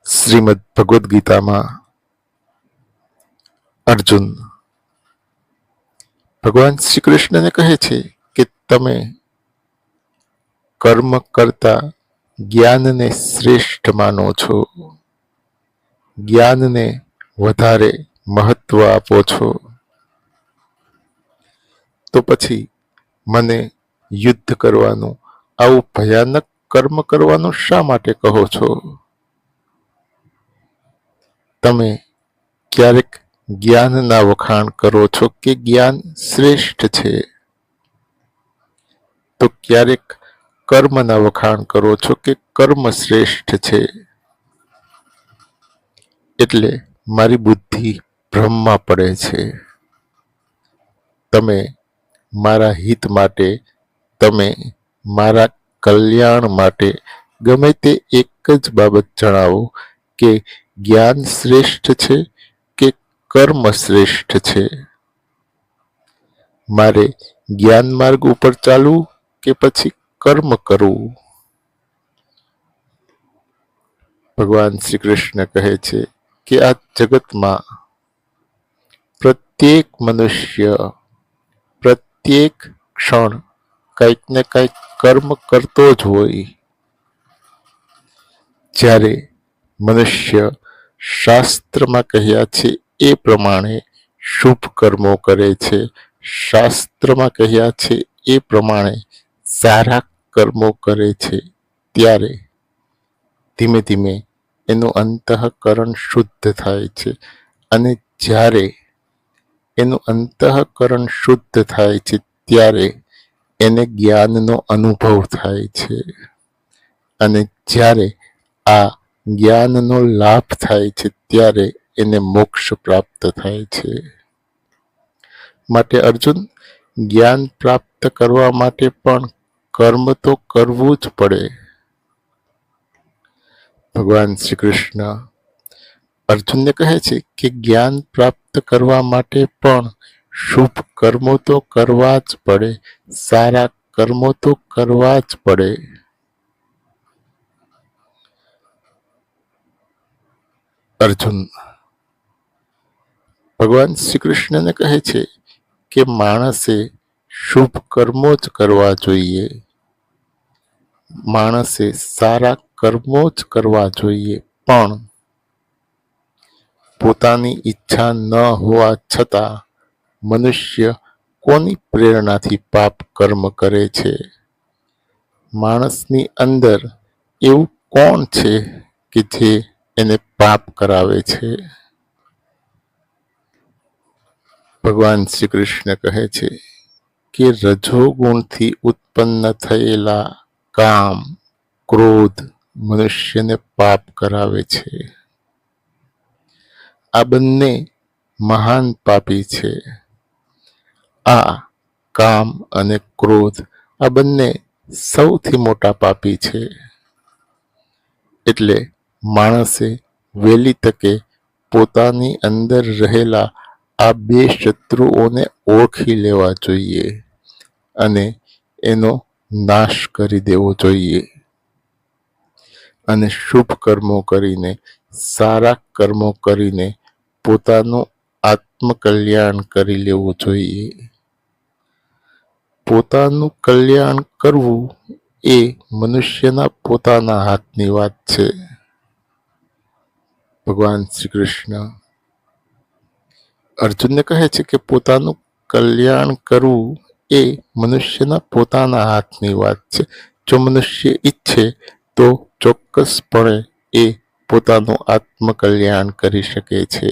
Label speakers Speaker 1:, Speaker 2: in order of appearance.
Speaker 1: શ્રીમદ ભગવદ્ ગીતામાં અર્જુન ભગવાન શ્રી કૃષ્ણને કહે છે કે તમે કર્મ કરતા જ્ઞાનને શ્રેષ્ઠ માનો છો, જ્ઞાનને વધારે મહત્વ આપો છો, તો પછી મને યુદ્ધ કરવાનું, આવું ભયાનક કર્મ કરવાનું શા માટે કહો છો? તમે ક્યારેક જ્ઞાનના વખાણ કરો છો કે જ્ઞાન શ્રેષ્ઠ છે, તો ક્યારેક કર્મના વખાણ કરો છો કે કર્મ શ્રેષ્ઠ છે. એટલે મારી બુદ્ધિ ભ્રમમાં પડે છે. તમે મારા હિત માટે, તમે મારા કલ્યાણ માટે ગમે તે એક જ બાબત જણાવો કે જ્ઞાન શ્રેષ્ઠ છે કે કર્મ શ્રેષ્ઠ છે. મારે જ્ઞાન માર્ગ ઉપર ચાલવું કે પછી કર્મ કરવું? ભગવાન શ્રી કૃષ્ણ કહે છે કે આ જગતમાં પ્રત્યેક મનુષ્ય પ્રત્યેક ક્ષણ કંઈક ને કંઈક કર્મ કરતો જ હોય. જ્યારે મનુષ્ય શાસ્ત્રમાં કહ્યા છે એ પ્રમાણે શુભ કર્મો કરે છે, શાસ્ત્રમાં કહ્યા છે એ પ્રમાણે સારા કર્મો કરે છે, ત્યારે ધીમે ધીમે એનું અંતઃકરણ શુદ્ધ થાય છે. અને જ્યારે એનું અંતઃકરણ શુદ્ધ થાય છે ત્યારે એને જ્ઞાનનો અનુભવ થાય છે. અને જ્યારે આ જ્ઞાનનો લાભ થાય છે ત્યારે એને મોક્ષ પ્રાપ્ત થાય છે. માટે અર્જુન, જ્ઞાન પ્રાપ્ત કરવા માટે પણ કર્મ તો કરવું જ પડે. ભગવાન શ્રી કૃષ્ણ અર્જુનને કહે છે કે જ્ઞાન પ્રાપ્ત કરવા માટે પણ શુભ કર્મો તો કરવા જ પડે, સારા કર્મો તો કરવા જ પડે. અર્જુન ભગવાન શ્રી કૃષ્ણને કહે છે કે માણસે શુભ કર્મો જ કરવા જોઈએ, માણસે સારા કર્મો જ કરવા જોઈએ, પણ પોતાની ઈચ્છા ન હોવા છતાં મનુષ્ય કોની પ્રેરણાથી પાપ કર્મ કરે છે? માણસની અંદર એવું કોણ છે કે જે એને પાપ કરાવે છે? ભગવાન શ્રી કૃષ્ણ કહે છે કે રજોગુણથી ઉત્પન્ન થયેલા કામ, ક્રોધ મનુષ્યને પાપ કરાવે છે. આ બંને મહાન પાપી છે. આ કામ અને ક્રોધ, આ બંને સૌથી મોટા પાપી છે. એટલે માણસે વહેલી તકે પોતાની અંદર રહેલા આ બે શત્રુઓને ઓળખી લેવા જોઈએ અને એનો નાશ કરી દેવો જોઈએ. અને શુભ કર્મો કરીને, સારા કર્મો કરીને પોતાનું આત્મકલ્યાણ કરી લેવું જોઈએ. પોતાનું કલ્યાણ કરવું એ મનુષ્યના પોતાના હાથની વાત છે. ભગવાન શ્રી કૃષ્ણ અર્જુનને કહે છે કે પોતાનું કલ્યાણ કરવું એ મનુષ્યના પોતાના હાથની વાત છે. જો મનુષ્ય ઈચ્છે તો ચોક્કસપણે એ પોતાનું આત્મકલ્યાણ કરી શકે છે.